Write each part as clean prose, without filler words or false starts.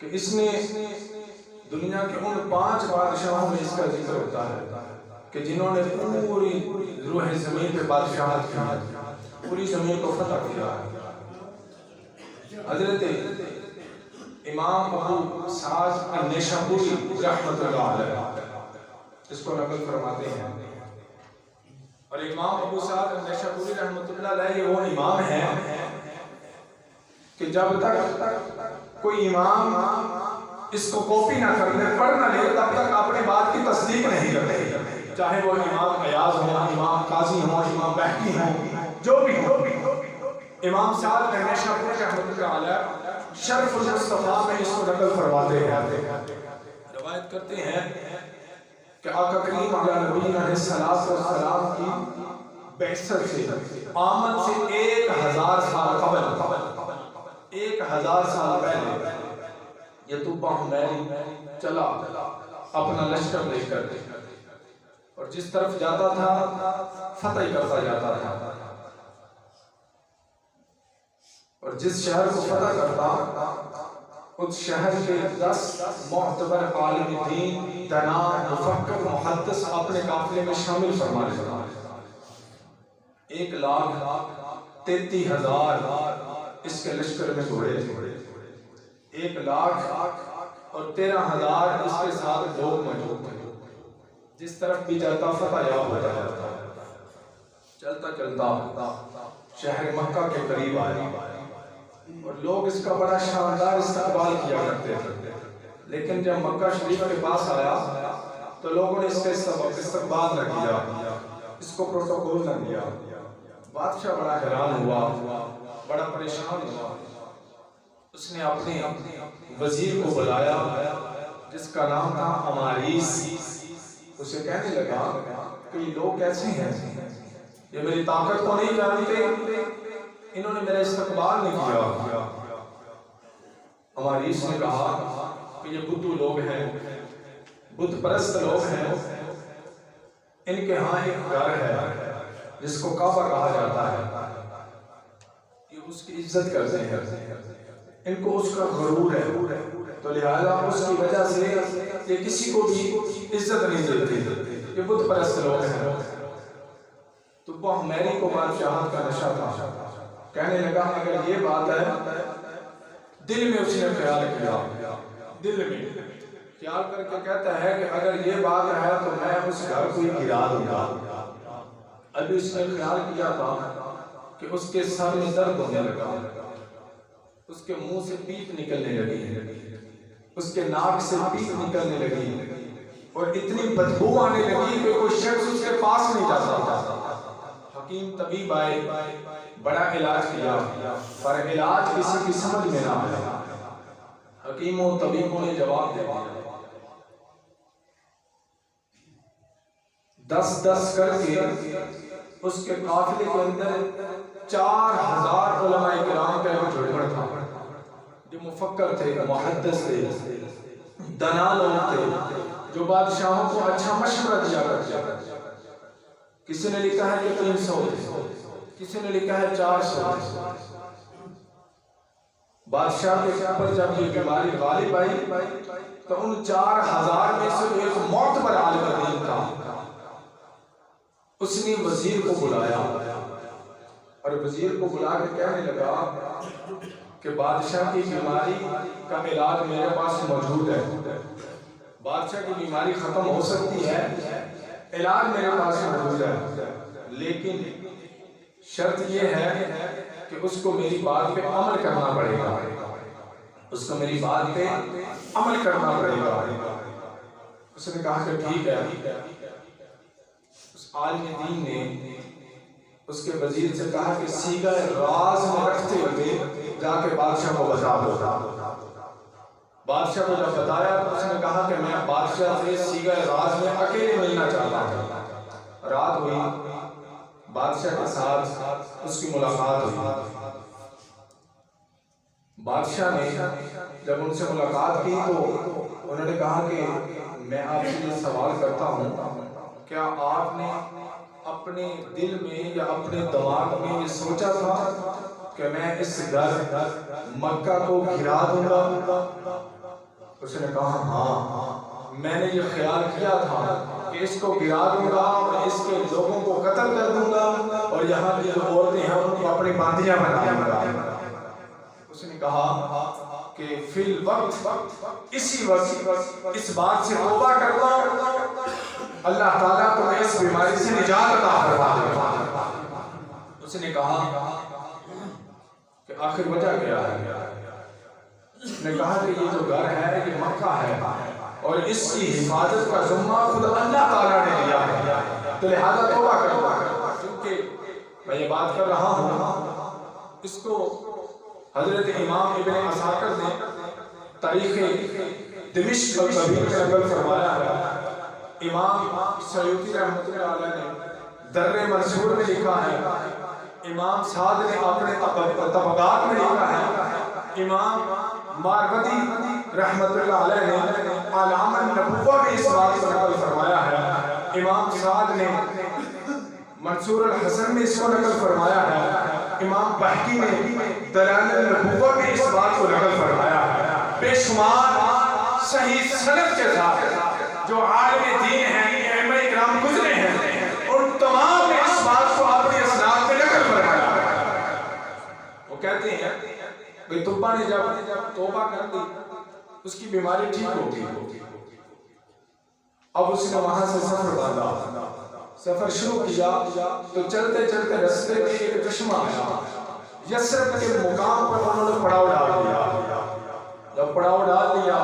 کہ اس نے دنیا کے ان 5 بادشاہوں میں اس کا ذکر ہوتا ہے کہ جنہوں نے پوری روح زمین پہ بادشاہت کی، پوری زمین کو فتح کیا۔ حضرت امام ابو سعد النیشابوری رحمۃ اللہ علیہ اس کو نقل فرماتے ہیں، اور امام ابو سعد النیشابوری رحمۃ اللہ علیہ یہ وہ امام ہیں کہ جب تک کوئی امام اس کو کاپی نہ کر لے، پڑھ نہ لے، تب تک اپنی بات کی تصدیق نہیں کرتے، چاہے وہ امام ایاز ہوں، امام قاضی ہوں، امام بہقی ہوں، جو بھی ہو۔ امام سعد النیشابوری رحمۃ اللہ علیہ شرف المصطفیٰ میں اس کو نقل فرماتے ہیں، روایت کرتے ہیں کہ آقا کریم علیہ نبینا علیہ السلام کی بعثت سے، آمد سے 1000 سال قبل، 1000 سال پہلے یتوبہ حمیری چلا اپنا لشکر لے کر، اور جس طرف جاتا تھا فتح کرتا جاتا تھا، اور جس شہر کو فتح کرتا اس شہر کے 10 معتبر عالم دین، دنا، مفکر، محدث اپنے قافلے میں شامل فرما لیتا۔ 1,33,000 اس کے لشکر میں گھوڑے، 1,13,000 اس کے ساتھ لوگ موجود تھے، جس طرف بھی جاتا فتح یاب ہو جاتا۔ چلتا چلتا شہر مکہ کے قریب آیا، اور لوگ اس کا بڑا شاندار استقبال کیا کرتے تھے، لیکن جب مکہ شریف کے پاس آیا تو لوگوں نے اس کا استقبال نہ کیا، اس کو پروٹوکول نہ دیا۔ بادشاہ بڑا حیران ہوا، بڑا پریشان ہوا۔ اس نے اپنے وزیر کو بلایا جس کا نام تھا اماریس، اسے کہنے لگا کہ یہ لوگ کیسے ہیں، یہ میری طاقت کو نہیں جانتے، انہوں نے میرا استقبال نہیں کیا۔ اماریس نے کہا کہ یہ بدھو لوگ ہیں، بدھ پرست لوگ ہیں، ان کے ہاں ایک گھر ہے جس کو کعبہ کہا جاتا ہے، یہ اس کی عزت کرتے ہیں، ان کو اس کا غرور ہے، تو لہذا اس کی وجہ سے یہ کسی کو بھی عزت نہیں دیتے، یہ بدھ پرست لوگ ہیں۔ تو وہ حمیری کو بادشاہت کا نشہ تھا، کہنے لگا اگر یہ بات ہے، دل میں اس نے خیال کیا، دل میں خیال کر کے کہتا ہے کہ اگر یہ بات ہے تو میں اس گھر کو گرا دوں گا۔ ابھی اس نے خیال کیا تھا کہ اس کے سر میں درد ہونے لگا، اس کے منہ سے پیپ نکلنے لگی، اس کے ناک سے پیپ نکلنے لگی، اور اتنی بدبو آنے لگی کہ کوئی شخص اس کے پاس نہیں جاتا تھا۔ حکیم طبیب آئے، بڑا علاج کیا، پر علاج کسی کی سمجھ میں نہ آیا۔ حکیموں طبیبوں نے جواب دیا، 10 کر کے اس کے قافلے کے اندر 4000 علماء کرام کا ایک جھڑ تھا، جو مفکر تھے، محدث تھے، دنا لوگ تھے، جو بادشاہوں کو اچھا مشورہ دیا کرتے۔ کسی نے لکھا ہے کہ 300 تھے، کسی نے لکھا ہے 400 تھے۔ بادشاہ کے اوپر جب یہ بیماری غالب آئی تو ان 4000 میں سے ایک معتبر عالم دین تھا، اس نے وزیر کو بلایا، اور وزیر کو بلا کے کہنے لگا کہ بادشاہ کی بیماری کا علاج میرے پاس موجود ہے، بادشاہ کی بیماری ختم ہو سکتی ہے، علاج میرے پاس موجود ہے، لیکن شرط یہ ہے کہ اس کو میری بات پہ عمل کرنا پڑے گا، اس کو میری بات پہ عمل کرنا پڑے گا۔ اس نے کہا کہ ٹھیک ہے۔ اس عالم دین نے اس کے وزیر سے کہا کہ سیغہ راز میں رکھتے ہوئے جا کے بادشاہ کو بتا دو۔ بادشاہ کو جب بتایا تو اس نے کہا کہ میں بادشاہ سے سیغہ راز میں اکیلے ملنا چاہتا ہوں۔ رات ہوئی، بادشاہ کے ساتھ اس کی ملاقات ہوئی۔ بادشاہ نے جب ان سے ملاقات کی تو انہوں نے کہا کہ میں آپ سے یہ سوال کرتا ہوں، کیا آپ نے اپنے دل میں یا اپنے دماغ میں یہ سوچا تھا کہ میں اس گھر مکہ کو گرا دوں گا؟ اس نے کہا ہاں میں نے یہ خیال کیا تھا کہ اس کو گرا دوں گا اور اس کے لوگوں کو قتل کر دوں گا اور یہاں کی جو عورتیں ہیں ان کو اپنی باندیاں بنا دوں گا۔ اس نے کہا کہ فی الوقت اسی وقت اس بات سے توبہ کرتا اللہ تعالیٰ تمہیں اس بیماری سے نجات عطا فرما دے گا۔ اس نے کہا کہ آخر وجہ کیا ہے؟ اس نے کہا کہ یہ جو گھر ہے یہ مکہ ہے اور اس کی حفاظت کا ذمہ خود اللہ تعالیٰ نے لیا ہے، تو لہذا توبہ کرو۔ کیونکہ میں یہ بات کر رہا ہوں، اس کو حضرت امام ابن عساکر نے تاریخ دمشق الکبیر میں نقل فرمایا ہے۔ امام سیوطی رحمۃ اللہ علیہ نے در منصور میں لکھا ہے، امام سعد نے اپنے طبقات میں لکھا ہے، امام ماروردی رحمۃ اللہ علیہ نے اعلام النبوہ میں اس بات کو نقل فرمایا ہے، امام سعد نے منصور الحسن میں اس کو نقل فرمایا ہے، امام بحقی نے دلائل النبوہ میں اس بات کو نقل فرمایا ہے۔ بے شمار صحیح سند کے ساتھ جو عالم دین ہیں، ائمہ کرام گزرے ہیں، ان تمام نے اس بات کو اپنی اسناد میں نقل فرمایا ہے۔ وہ کہتے ہیں بھئی طبہ نے جب توبہ کر دی اس کی بیماری ٹھیک ہو گئی، اب اس نے وہاں سے سفر باندھا، سفر شروع کیا تو چلتے چلتے رستے میں ایک چشمہ آیا، یثرب کے مقام پر انہوں نے پڑاؤ ڈال دیا۔ جب پڑاؤ ڈال دیا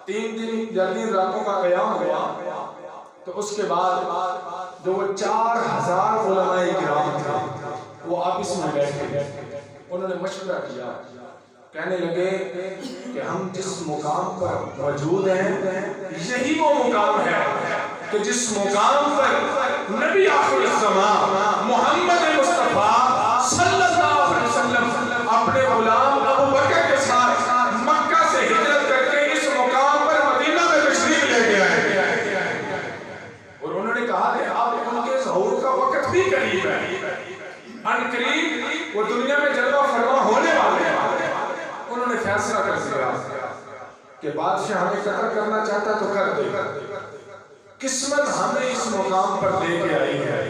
3 دن یا 3 راتوں کا قیام ہوا تو اس کے بعد جو وہ 4000 علماء کرام تھے وہ آپس میں بیٹھے، انہوں نے مشورہ کیا، کہنے لگے کہ ہم جس مقام پر موجود ہیں یہی وہ مقام ہے کہ جس مقام پر نبی آخر الزمان محمد مصطفیٰ صلی اللہ علیہ وسلم اپنے غلام ابو بکر کے ساتھ مکہ سے ہجرت کر کے اس مقام پر مدینہ میں تشریف لے کے آئے، اور انہوں نے کہا کہ اب ان کے ظہور کا وقت بھی قریب ہے، ان قریب وہ دنیا میں جلوہ فرما ہونے والے ہیں۔ انہوں نے فیصلہ کر دیا کہ بادشاہ ہمیں قتل کرنا چاہتا تو کر دے، قسمت ہمیں اس مقام پر لے کے آئی ہے،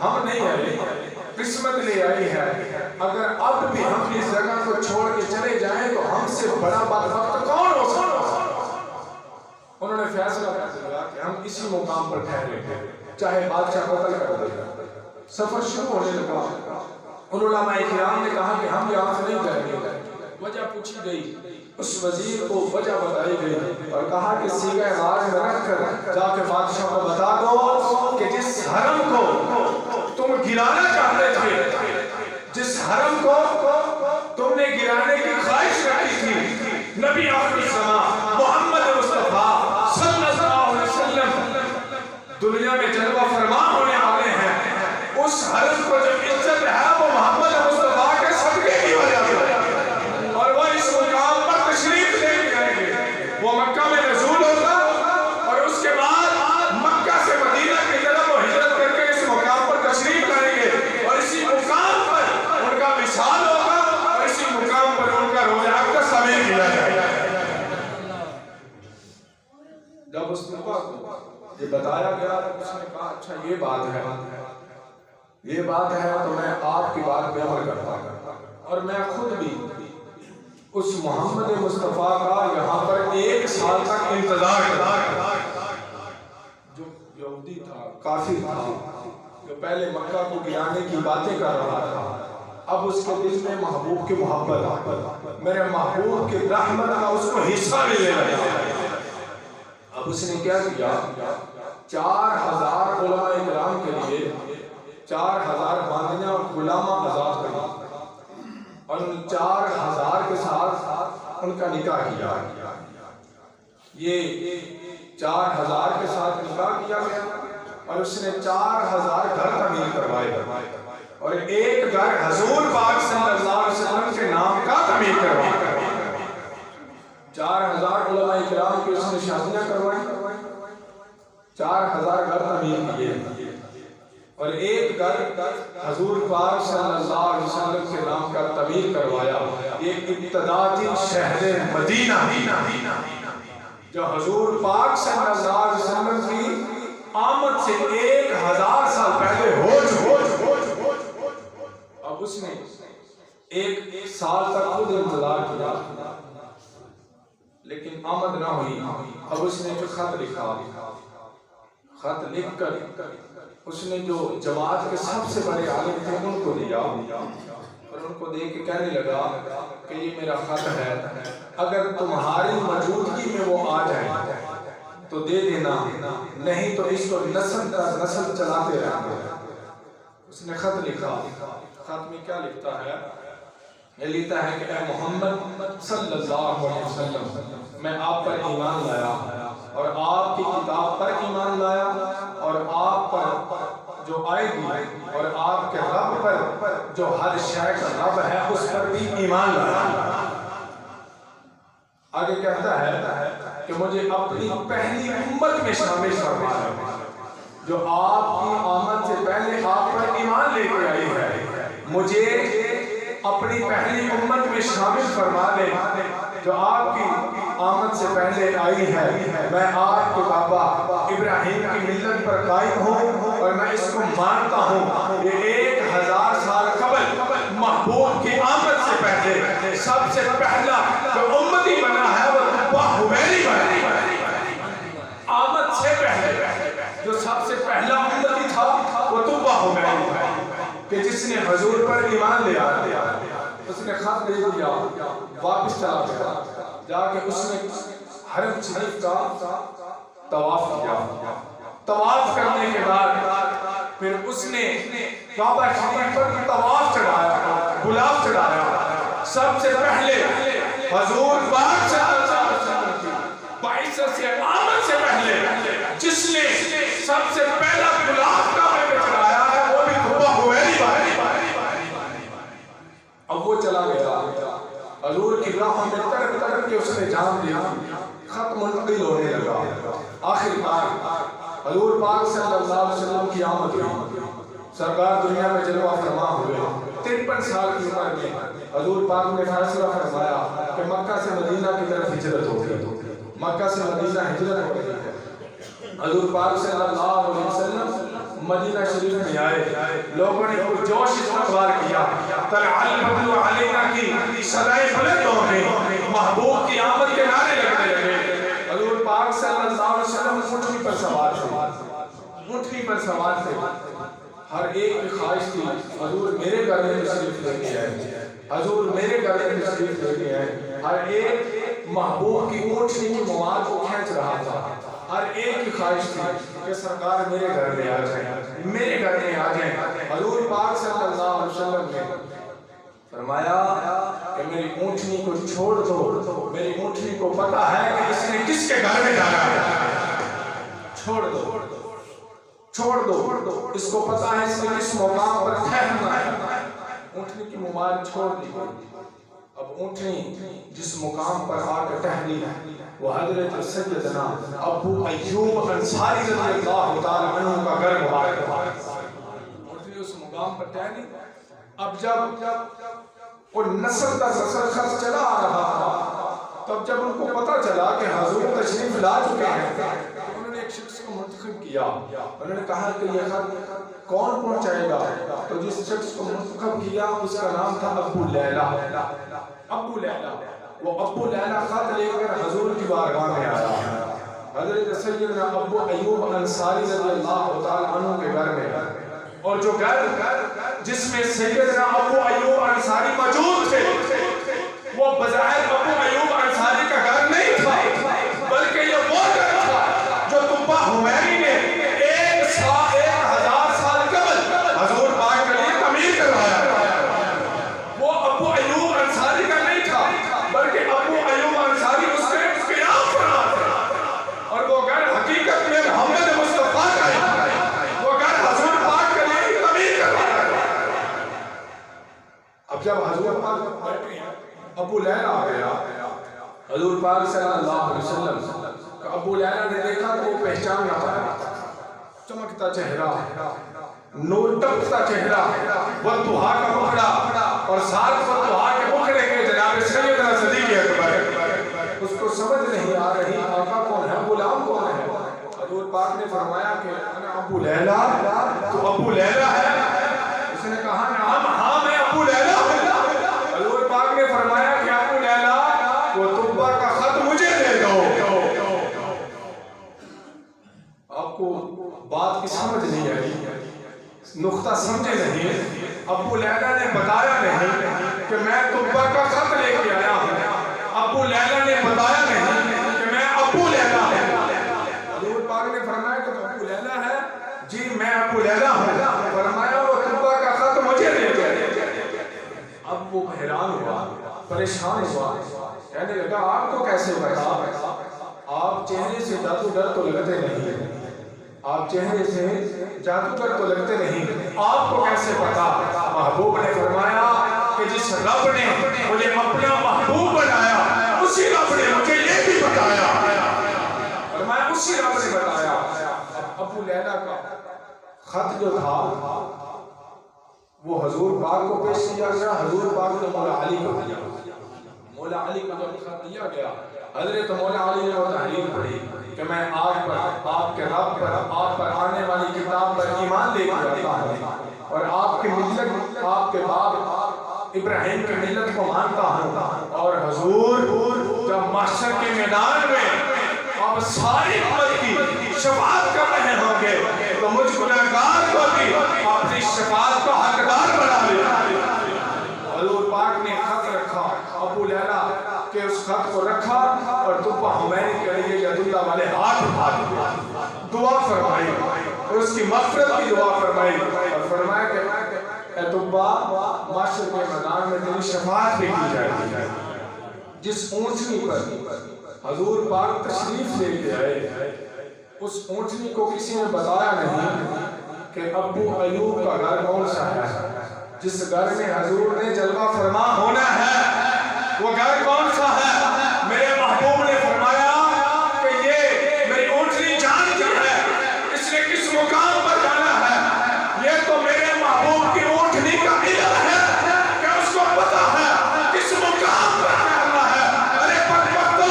ہم نہیں آئے، قسمت لے آئی ہے، اگر اب بھی ہم اس جگہ کو چھوڑ کے چلے جائیں تو ہم سے بڑا بدبخت کون ہو سکتا۔ انہوں نے فیصلہ کر دیا کہ ہم اسی مقام پر ٹھہریں گے چاہے بادشاہ قتل کر دے۔ سفر شروع ہونے لگا، علماء کرام نے کہا کہ ہم یہاں سے نہیں جائیں گے، وجہ پوچھی گئی، اس وزیر کو وجہ بتائی گئی اور کہا کہ سیغہ غار میں رکھ کر جا کے بادشاہ کو بتا دو کہ جس حرم کو تم گرانا چاہتے تھے، جس حرم کو تم نے گرانے کی خواہش رکھی تھی، نبی آخر الزمان محمد مصطفیٰ صلی اللہ علیہ وسلم دنیا میں جلوہ فرما ہونے والے ہیں، اس حرم کو جو عزت ہے وہ محمد مصطفیٰ کے صدقے کی وجہ سے، اور وہ اس مقام پر تشریف لے کے آئیں گے، وہ مکہ میں نزول ہوگا اور اس کے بعد مکہ سے مدینہ کی طرف وہ ہجرت کر کے اس مقام پر تشریف لائیں گے اور اسی مقام پر ان کا وصال ہوگا اور اسی مقام پر ان کا روزہ اقدس تعمیر کیا جائے گا۔ جب اس موقع کو یہ بتایا گیا تو اس نے کہا اچھا یہ بات ہے، یہ بات ہے تو میں آپ کی بات پہ عمل کرتا ہوں، اور میں خود بھی اس محمد مصطفیٰ کا یہاں پر 1 سال تک انتظار کرتا۔ جو یہودی تھا، کافر تھا، جو پہلے مکہ کو گرانے کی باتیں کر رہا تھا، اب اس کے دل میں محبوب کی محبت، میرے محبوب کی رحمت کا اس کو حصہ ملنے لگا۔ اب اس نے کیا کیا، 4000 علماء کرام کے لیے 4000 باندیاں اور غلامہ آزاد کری اور ان 4000 کے ساتھ ان کا نکاح کیا۔ یہ 4000 کے ساتھ نکاح کیا گیا اور اس نے 4000 گھر تعمیر کروائے اور ایک گھر حضور پاک صلی اللہ علیہ وسلم کے نام کا تعمیر کروایا۔ 4000 علماء کرام کی اس نے شادیاں کروائی، 4000 گھر تعمیر کیے اور ایک گھر حضور پاک صلی اللہ علیہ وسلم کے نام کا تعمیر کروایا۔ یہ ابتدا تھی شہر مدینہ۔ کہ حضور پاک صلی اللہ علیہ وسلم کی آمد سے 1000 سال پہلے ہو چکے، اب اس نے 1 سال تک خود انتظار کیا لیکن آمد نہ ہوئی۔ اب اس نے جو خط لکھا، خط لکھ کر اس نے جو جماعت کے سب سے بڑے عالم تھے ان کو دیا اور ان کو دے کے کہنے لگا کہ یہ میرا خط ہے، اگر تمہاری موجودگی میں وہ آ جائے تو دے دینا، نہیں تو اس کو نسل در نسل چلاتے رہیں گے۔ اس نے خط لکھا، خط میں کیا لکھتا ہے؟ یہ لکھتا ہے کہ اے محمد صلی اللہ علیہ وسلم، میں آپ پر ایمان لایا اور آپ کی کتاب پر ایمان لایا اور آپ پر جو آئے گی اور آپ کے رب پر جو ہر شے کا رب ہے اس پر بھی ایمان لایا۔ آگے کہتا ہے کہ مجھے اپنی پہلی امت میں شامل فرمایا جو آپ کی آمد سے پہلے آپ پر ایمان لے کے آئی ہے، مجھے اپنی پہلی امت میں شامل فرما دے جو آپ کی آمد سے پہلے آئی ہے۔ میں آپ کے بابا ابراہیم کی ملت پر قائم ہوں اور میں اس کو مانتا ہوں کہ 1000 سال قبل محبوب کی آمد سے پہلے سب سے پہلا جو امتی بنا ہے وہ تبا حمیری بنا۔ آمد سے پہلے جو سب سے پہلا امتی تھا وہ تبا حمیری ہے کہ جس نے حضور پر ایمان لے آیا۔ اس نے خط دے دیا، واپس چلا گیا، جا کے اس نے حرم شریف کا طواف کیا۔ طواف کرنے کے بعد پھر اس نے کعبہ شریف پر طواف چڑھایا، غلاف چڑھایا۔ سب سے پہلے حضور پاک صلی اللہ علیہ وسلم کی بعثت سے آمد سے پہلے جس نے سب سے پہلا غلاف کعبے پہ چڑھایا ہے وہ بھی تبا حمیری باری۔ اب وہ چلا گیا، حضور کی راہ میں تڑپ تڑپ کے اس نے جان دیا، خط منتقل ہونے لگا۔ آخر کار حضور پاک صلی اللہ علیہ وسلم کی آمد ہوئی، سرکار دنیا میں جلوہ فرما ہوئے۔ 53 سال کی عمر میں حضور پاک نے فیصلہ فرمایا کہ مکہ سے مدینہ کی طرف ہجرت ہوگی، مکہ سے مدینہ ہجرت ہو رہی ہے۔ حضور پاک صلی اللہ علیہ وسلم مدینہ شریف میں آئے، لوگوں نے جوش استقبال کیا، طلع البدر علینا کی صدائیں بلند ہو گئی، محبوب کی آمد کے نعرے لگنے لگے۔ حضور پاک صلی اللہ علیہ وسلم اونٹنی پر سوار تھے، اونٹنی پر سوار تھے۔ ہر ایک کی خواہش تھی حضور میرے گھر میں تشریف لے کے آئے، حضور میرے گھر میں تشریف لے کے آئے۔ ہر ایک محبوب کی اونٹنی کی مبارک کو کھینچ رہا تھا، ہر ایک کی خواہش تھی کہ سرکار میرے گھر میں آ جائیں، میرے گھر میں آ جائیں۔ حضور پاک صلی اللہ علیہ وسلم نے فرمایا کہ میری اونٹنی کو چھوڑ دو، میری اونٹنی کو پتا ہے کہ اس نے کس کے گھر میں جانا ہے، چھوڑ دو، چھوڑ دو، اس کو پتا ہے اس نے کس مقام پر ٹھہرنا ہے۔ اونٹنی کی مبارک چھوڑ دی۔ اب اونٹنی جس مقام پر آ کے ٹہری وہ حضرت سیدنا ابو ایوب انصاری رضی اللہ تعالی عنہ کا گھر مبارک ہے۔ اونٹنی اس مقام پر ٹہری۔ اب جب وہ نسل در نسل خط چلا آ رہا تھا، تب جب ان کو پتا چلا کہ حضور تشریف لا چکے ہیں، انہوں نے ایک شخص کو منتخب کیا۔ انہوں نے کہا کہ یہ خط کون پہنچائے گا؟ تو جس شخص کو منتخب کیا اس کا نام تھا ابو لیلہ۔ ابو لیلہ، وہ ابو لیلہ خط لے کر حضور کی بارگاہ میں آیا، حضرت سیدنا ابو ایوب انصاری رضی اللہ تعالی عنہ کے گھر میں۔ اور جو گھر جس میں سیدنا ابو ایوب انصاری موجود تھے وہ بظاہر ابو ایوب انصاری کا گھر نہیں تھا، بلکہ یہ وہ گھر تھا جو تبا حمیری نے 1000 سال قبل حضور پاک کے لیے تعمیر کروایا۔ وہ ابو ایوب انصاری کا نہیں تھا بلکہ ابو ایوب انصاری اس کے قیام فرما تھے، اور وہ گھر حقیقت میں محمد مصطفیٰ کا ہے، وہ گھر حضور پاک کے لیے تعمیر کروایا۔ اب جب حضور پاک بیٹھے ہیں، ابو لیلہ آ گیا، حضور پاک صلی اللہ علیہ وسلم ابو لیلہ نے دیکھا تو وہ پہچان نہ پایا، چمکتا چہرہ، نور ٹپکتا چہرہ، والضحیٰ کا مکھڑا، اور ساتھ والضحیٰ کے مکھڑے کے جناب سیدنا صدیق اکبر، اس کو سمجھ نہیں آ رہی آقا کون ہے، غلام کون ہے۔ حضور پاک نے فرمایا کہ انا ابو لیلا، تو ابو لیلا ہے؟ اس نے کہا نعم، ہاں میں ابو لیلا ہوں۔ حضور پاک نے فرمایا کہ ابو لیلا وہ تبا کا خط مجھے دے دو۔ آپ کو بات کی سمجھ نہیں آئی، نقطہ سمجھے نہیں۔ ابو لیلا نے بتایا نہیں کہ میں تبا کا خط لے کے آیا ہوں، ابو لیلا نے بتایا نہیں کہ میں ابو لیلا ہوں۔ حضور پاک نے فرمایا کہ ابو لیلا ہے؟ جی میں ابو لیلا ہوں۔ فرمایا وہ تبا کا خط مجھے دے دو۔ اب وہ حیران ہوا، پریشان ہوا، کہنے لگا آپ کو کیسے پتا؟ آپ چہرے سے جادوگر تو لگتے نہیں، آپ چہرے سے جادوگر تو لگتے نہیں، آپ کو کیسے پتا؟ محبوب نے فرمایا کہ جس رب نے مجھے اپنا محبوب بنایا اسی رب نے مجھے یہ بھی بتایا۔ فرمایا اسی رب نے بتایا۔ ابو لیلا کا خط جو تھا وہ حضور پاک کو پیش کیا گیا، حضور پاک نے مولا علی کو دیا۔ مولا علی کو جب خط دیا گیا، حضرت مولا علی نے وہ تحریر پڑھی کہ میں آپ پر، آپ کے رب پر، آپ پر آنے والی کتاب پر ایمان لے کے آتا ہوں اور آپ کی ملت، آپ کے باپ ابراہیم کی ملت کو مانتا ہوں۔ اور حضور جب محشر کے میدان میں آپ ساری امت کی شفاعت کر رہے ہوں گے تو مجھ گنہگار کو بھی اپنی شفاعت کا حقدار بنا لیا۔ حضور پاک نے خط رکھا، ابو لیلا کہ اس خط کو رکھا اور تبا حمین کے لیے ید اللہ والے ہاتھ اٹھا دیا، دعا فرمائی اور اس کی مغفرت کی دعا فرمائی اور فرمایا کہ اے تبا معاشر کے میدان میں تیری شفاعت بھی کی جائے گی۔ جس اونٹنی پر حضور پاک تشریف لے کے آئے اس اونٹنی کو کسی نے بتایا نہیں کہ ابو ایوب کا گھر کون سا ہے، جس گھر میں حضور نے جلوہ فرما ہونا ہے وہ گھر کون سا ہے۔ میرے محبوب نے فرمایا کہ یہ میری اونٹنی جانتی ہے اس نے کس مقام پر جانا ہے، یہ تو میرے محبوب کی اونٹنی کا علم ہے کہ اس کو پتا ہے کس مقام پر جانا ہے۔ ارے بدبختو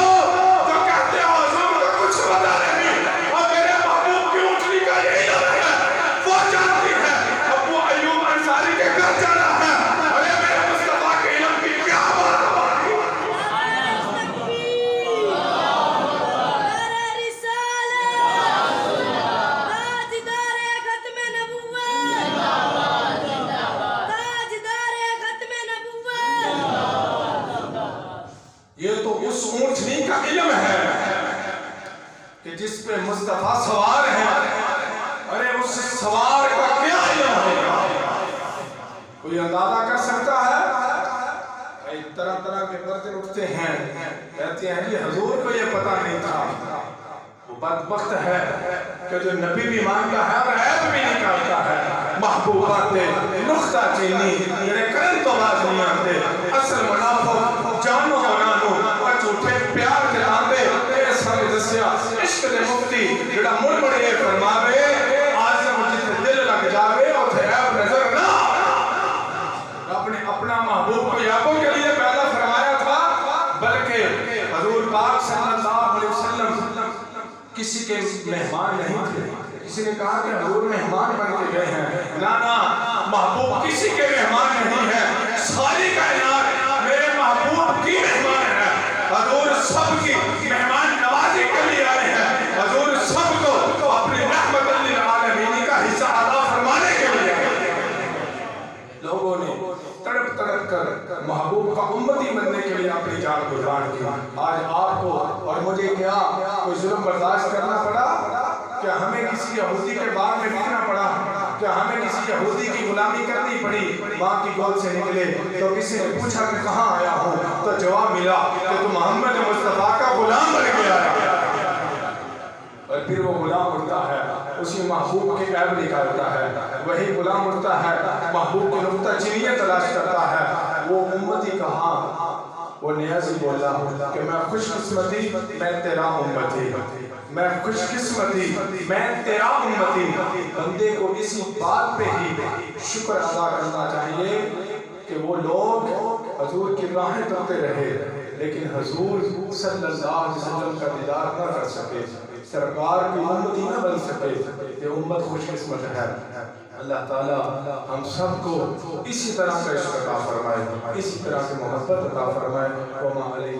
جو کہتے ہو حضور کو کچھ پتا نہیں، اور میرے محبوب کی اونٹنی کا یہ علم ہے، وہ جانتی ہے ابو ایوب انصاری کے گھر جانا ہے۔ ارے میرے مصطفیٰ کے علم کی کیا بات ہے۔ یہ تو اس اونٹنی کا علم ہے کہ جس پہ مصطفیٰ سوار ہے۔ ارے اس سوار کا کیا علم ہوگا، کوئی اندازہ کر سکتا ہے؟ طرح طرح کے پردے اٹھتے ہیں، کہتے ہیں کہ حضور کو یہ پتا نہیں تھا۔ وہ بدبخت ہے کہ جو نبی بھی مانتا ہے اور عیب بھی نکالتا ہے۔ محبوبات نقطہ چینی میرے کرن تو باز نہیں آتے، اصل منافع جانو منانو اچھوٹے پیار کے آندے تیرے سارے دسیا عشق دے مفتی جڑا مڑ مڑے فرماوے آزم جت دل لگ جاوے اور عیب نظر نہ اپنے اپنا محبوب کو یابوں کے لیے پیدا فرمایا تھا، بلکہ حضور پاک صلی اللہ علیہ وسلم کسی کے مہمان نہیں تھے۔ کسی نے کہا کہ حضور مہمان بن کے گئے ہیں، نا محبوب کسی کے مہمان نہیں ہے، ساری کائنات میرے محبوب کی مہمان ہے۔ حضور سب کی مہمان نوازی کے لیے آئے ہیں، حضور سب کو اپنی رحمت للعالمین کا حصہ عطا فرمانے کے لیے آئے ہیں۔ لوگوں نے تڑپ تڑپ کر محبوب کا امتی بننے کے لیے اپنی جان قربان کی۔ آج آپ کو اور مجھے کیا کوئی ظلم برداشت کرنا پڑا؟ کیا ہمیں کسی یہودی کے باغ میں بکنا پڑا؟ کیا ہمیں کسی یہودی کی غلامی کرنی پڑی؟ ماں کی گود سے نکلے تو کسی نے پوچھا کہ کہاں آیا ہوں، تو جواب ملا کہ تو محمد مصطفیٰ کا غلام بن گیا ہے۔ اور پھر وہ غلام اٹھتا ہے، اسی محبوب کے عیب نکالتا ہے، وہی غلام اٹھتا ہے، محبوب کی نقطہ چینیاں تلاش کرتا ہے۔ وہ امتی کہاں؟ وہ نیازی بولا کہ میں خوش قسمتی میں تیرا امتی، میں خوش قسمتی میں تیرا امتی۔ بندے کو اسی بات پہ ہی شکر ادا کرنا چاہیے کہ وہ لوگ حضور کی راہیں چلتے رہے، لیکن حضور صلی اللہ علیہ وسلم کا دیدار نہ کر سکے، سرکار کی امتی نہ بن سکے، یہ امت خوش قسمت ہے۔ اللہ تعالیٰ ہم سب کو اسی طرح کا عشق عطا فرمائے، اسی طرح کی محبت عطا فرمائے۔ وما علیہ